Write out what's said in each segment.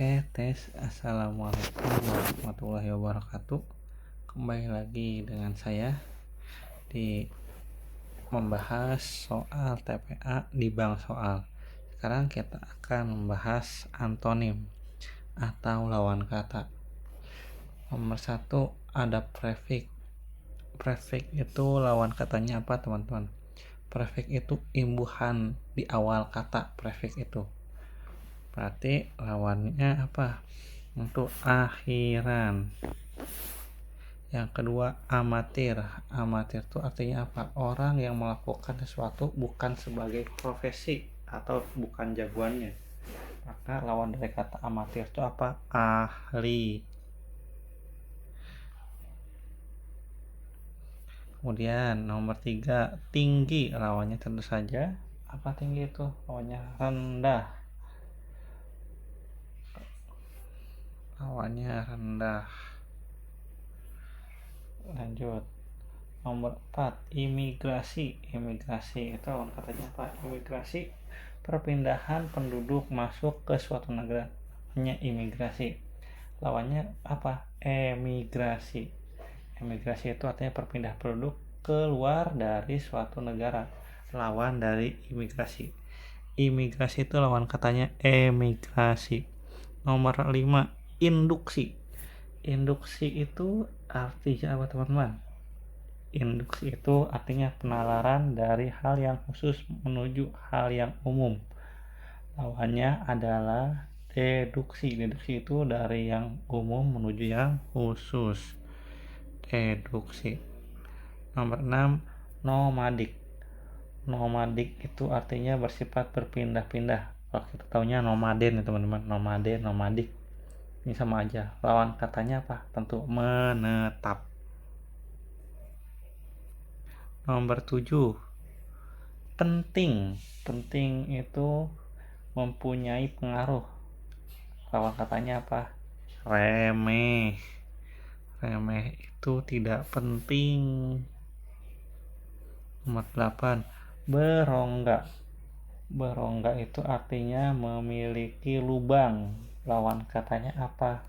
Oke, tes. Assalamualaikum warahmatullahi wabarakatuh. Kembali lagi dengan saya di membahas soal TPA di bank soal. Sekarang kita akan membahas antonim atau lawan kata. Nomor 1 ada prefix. Prefix itu lawan katanya apa, teman-teman? Prefix itu imbuhan di awal kata. Prefix itu berarti lawannya apa? Untuk akhiran. Yang kedua, amatir. Amatir itu artinya apa? Orang yang melakukan sesuatu bukan sebagai profesi atau bukan jagoannya. Maka lawan dari kata amatir itu apa? Ahli. Kemudian nomor 3, tinggi. Lawannya tentu saja apa tinggi itu? Lawannya rendah. Lawannya rendah. Lanjut. Nomor 4, imigrasi. Imigrasi itu lawan katanya apa? Imigrasi perpindahan penduduk masuk ke suatu negara. Namanya imigrasi. Lawannya apa? Emigrasi. Emigrasi itu artinya perpindah penduduk keluar dari suatu negara. Lawan dari imigrasi. Imigrasi itu lawan katanya emigrasi. Nomor 5, induksi. Induksi itu artinya apa, teman-teman? Induksi itu artinya penalaran dari hal yang khusus menuju hal yang umum. Lawannya adalah deduksi. Deduksi itu dari yang umum menuju yang khusus. Deduksi. Nomor 6, nomadik. Nomadik itu artinya bersifat berpindah-pindah. Kalau kita taunya nomaden ya, teman-teman. Nomaden, nomadik. Ini sama aja. Lawan katanya apa? Tentu menetap. Nomor 7, penting. Penting itu mempunyai pengaruh. Lawan katanya apa? Remeh. Remeh itu tidak penting. Nomor 8, berongga. Berongga itu artinya memiliki lubang. Lawan katanya apa?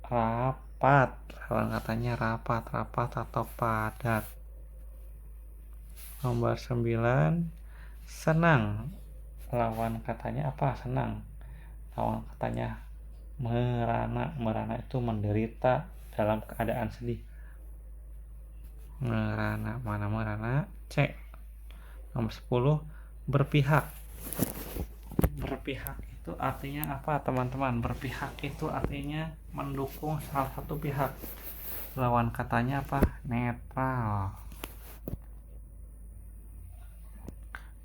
Rapat. Lawan katanya rapat. Rapat atau padat. Nomor 9, senang. Lawan katanya apa? Senang. Lawan katanya merana. Merana itu menderita dalam keadaan sedih. Merana. Mana merana? C. Nomor 10, berpihak. Berpihak itu artinya apa, teman-teman? Berpihak itu artinya mendukung salah satu pihak. Lawan katanya apa? Netral.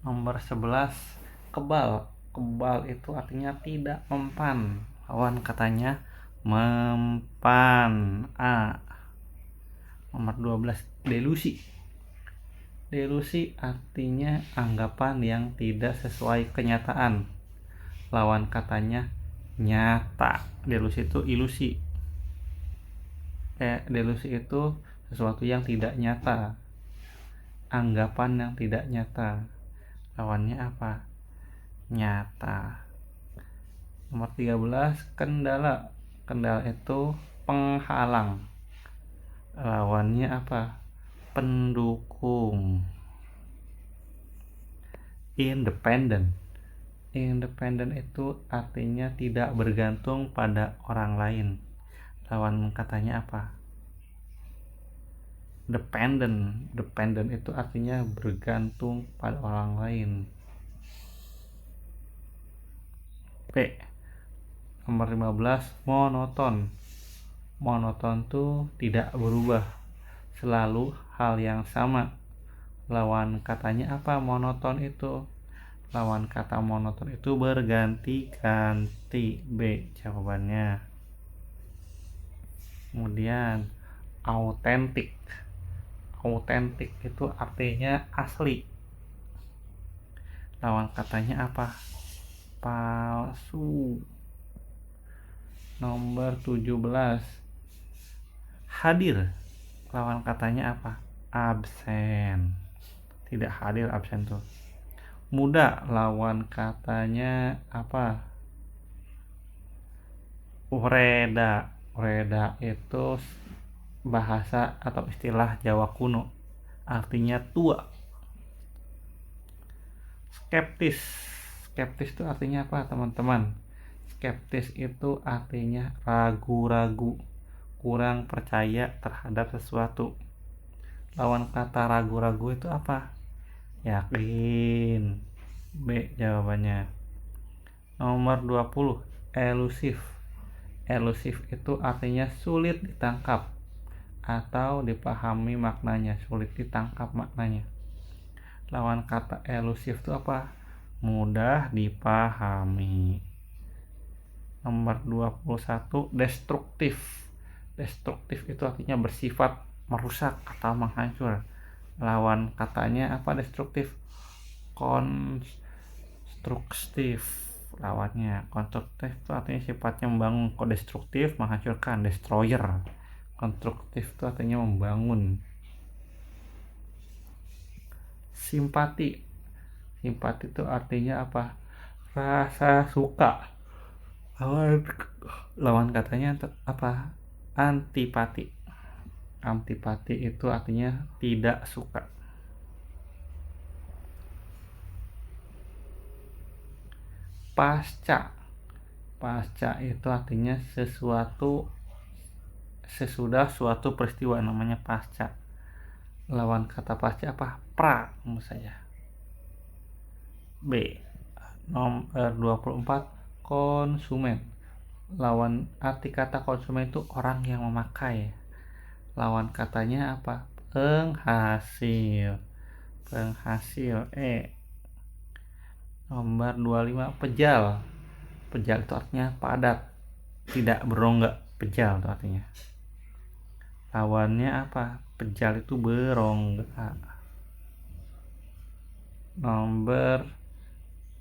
Nomor 11, kebal. Kebal itu artinya tidak mempan. Lawan katanya mempan. A. Nomor 12, delusi. Delusi artinya anggapan yang tidak sesuai kenyataan. Lawan katanya nyata. Delusi itu ilusi. Delusi itu sesuatu yang tidak nyata. Anggapan yang tidak nyata. Lawannya apa? Nyata. Nomor 13, kendala. Kendala itu penghalang. Lawannya apa? Pendukung. Independen. Independen itu artinya tidak bergantung pada orang lain. Lawan katanya apa? Dependent. Dependent itu artinya bergantung pada orang lain. P. Nomor 15, monoton. Monoton itu tidak berubah, selalu hal yang sama. Lawan katanya apa monoton itu? Lawan kata monoton itu berganti-ganti. B jawabannya. Kemudian autentik. Autentik itu artinya asli. Lawan katanya apa? Palsu. Nomor 17, hadir. Lawan katanya apa? Absen. Tidak hadir, absen tuh. Muda. Lawan katanya apa? Ureda. Ureda itu bahasa atau istilah Jawa kuno, artinya tua. Skeptis. Skeptis itu artinya apa, teman-teman? Skeptis itu artinya ragu-ragu, kurang percaya terhadap sesuatu. Lawan kata ragu-ragu itu apa? Yakin. B jawabannya. Nomor 20, elusif. Elusif itu artinya sulit ditangkap atau dipahami maknanya, sulit ditangkap maknanya. Lawan kata elusif itu apa? Mudah dipahami. Nomor 21, destruktif. Destruktif itu artinya bersifat merusak atau menghancur. Lawan katanya apa destruktif? Konstruktif. Lawannya konstruktif itu artinya sifatnya membangun. Kok destruktif menghancurkan, destroyer. Konstruktif itu artinya membangun. Simpati. Simpati itu artinya apa? Rasa suka. Lawan katanya apa? Antipati. Antipati itu artinya tidak suka. Pasca. Pasca itu artinya sesuatu sesudah suatu peristiwa, namanya pasca. Lawan kata pasca apa? Pra menurut saya. B. Nomor 24, konsumen. Lawan arti kata konsumen itu orang yang memakai. Lawan katanya apa? Penghasil. Penghasil. Nomor 25, pejal. Pejal itu artinya padat, tidak berongga. Pejal itu artinya. Lawannya apa? Pejal itu berongga. Nomor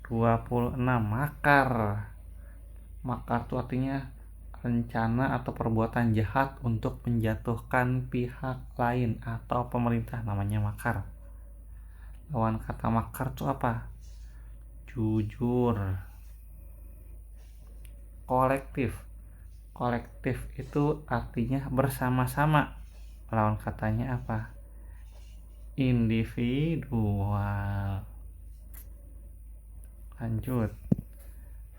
26, makar. Makar itu artinya rencana atau perbuatan jahat untuk menjatuhkan pihak lain atau pemerintah, namanya makar. Lawan kata makar itu apa? Jujur. Kolektif. Kolektif itu artinya bersama-sama. Lawan katanya apa? Individual. Lanjut.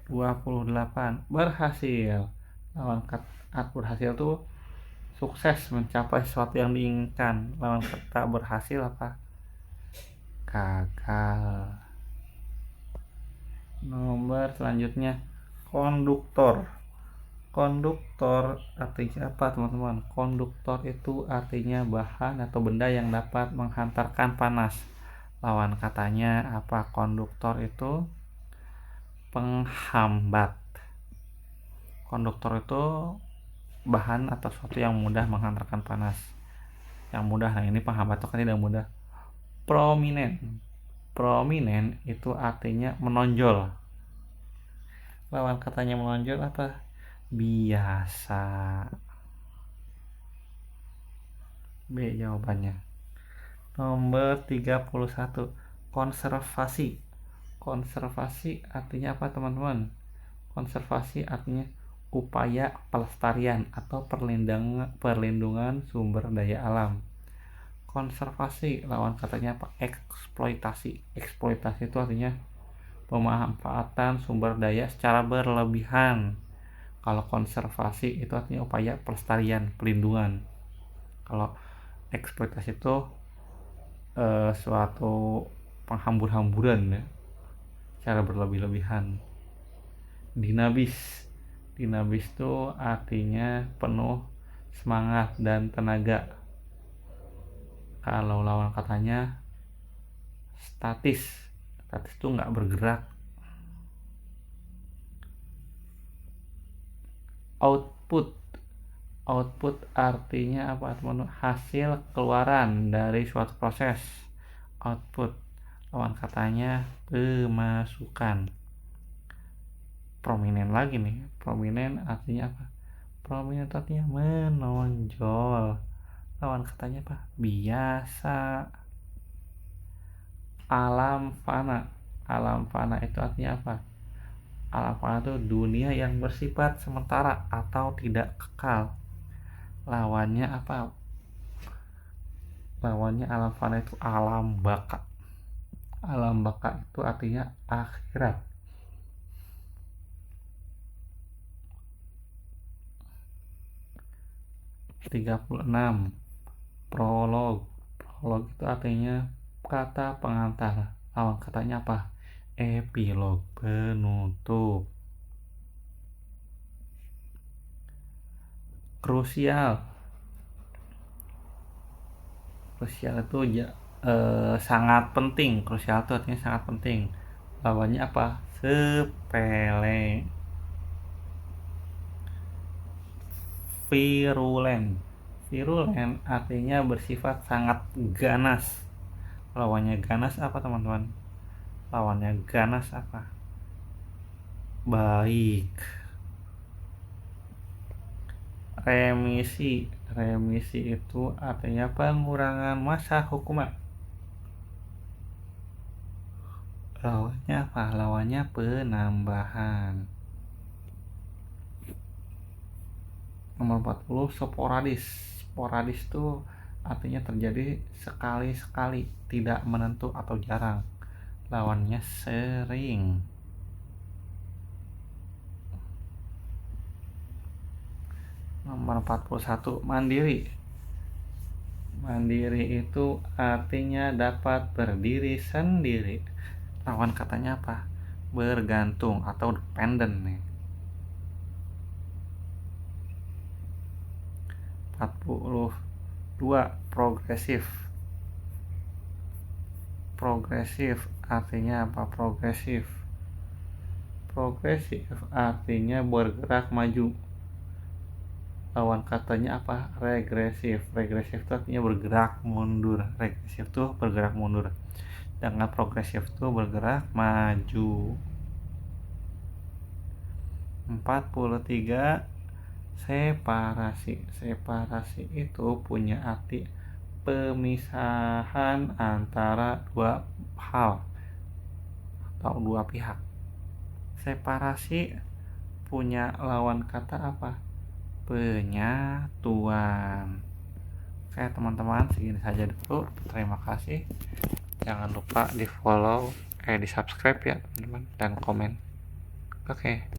28, berhasil. Lawan kata berhasil tuh sukses mencapai sesuatu yang diinginkan. Lawan kata berhasil apa? Gagal. Nomor selanjutnya, konduktor. Konduktor artinya apa, teman-teman? Konduktor itu artinya bahan atau benda yang dapat menghantarkan panas. Lawan katanya apa? Konduktor itu penghambat. Konduktor itu bahan atau sesuatu yang mudah menghantarkan panas. Yang mudah, nah ini penghambat itu kan tidak mudah. Prominent. Prominent itu artinya menonjol. Lawan katanya menonjol apa? Biasa. B jawabannya. Nomor 31, konservasi. Konservasi artinya apa, teman-teman? Konservasi artinya upaya pelestarian atau perlindungan sumber daya alam. Konservasi lawan katanya apa? Eksploitasi. Eksploitasi itu artinya pemanfaatan sumber daya secara berlebihan. Kalau konservasi itu artinya upaya pelestarian, pelindungan. Kalau eksploitasi itu suatu penghambur-hamburan ya, secara berlebih-lebihan. Dinabis. Dinabis itu artinya penuh semangat dan tenaga. Kalau lawan katanya statis. Statis itu nggak bergerak. Output. Output artinya apa, teman-teman? Hasil keluaran dari suatu proses. Output. Lawan katanya pemasukan. Prominent lagi nih. Prominent artinya apa? Prominent artinya menonjol. Lawan katanya apa? Biasa. Alam fana. Alam fana itu artinya apa? Alam fana itu dunia yang bersifat sementara atau tidak kekal. Lawannya apa? Lawannya alam fana itu alam baka. Alam baka itu artinya akhirat. (36) Prolog. Prolog itu artinya kata pengantar. Lawan katanya apa? Epilog, penutup. Krusial. Krusial itu sangat penting. Krusial itu artinya sangat penting. Lawannya apa? Sepele. Virulen. Virulen artinya bersifat sangat ganas. Lawannya ganas apa, teman-teman? Lawannya ganas apa? Baik. Remisi. Remisi itu artinya pengurangan masa hukuman. Lawannya apa? Lawannya penambahan. Nomor 40, sporadis. Sporadis itu artinya terjadi sekali-sekali, tidak menentu atau jarang. Lawannya sering. Nomor 41, mandiri. Mandiri itu artinya dapat berdiri sendiri. Lawan katanya apa? Bergantung atau dependen nih. 42, progresif. Progresif artinya apa? Progresif. Progresif artinya bergerak maju. Lawan katanya apa? Regresif. Regresif itu artinya bergerak mundur. Regresif itu bergerak mundur. Sedangkan progresif itu bergerak maju. 43, separasi. Separasi itu punya arti pemisahan antara dua hal atau dua pihak. Separasi punya lawan kata apa? Penyatuan. Oke, teman-teman, segini saja dulu. Terima kasih. Jangan lupa di follow, di subscribe ya, teman-teman, dan komen. Oke.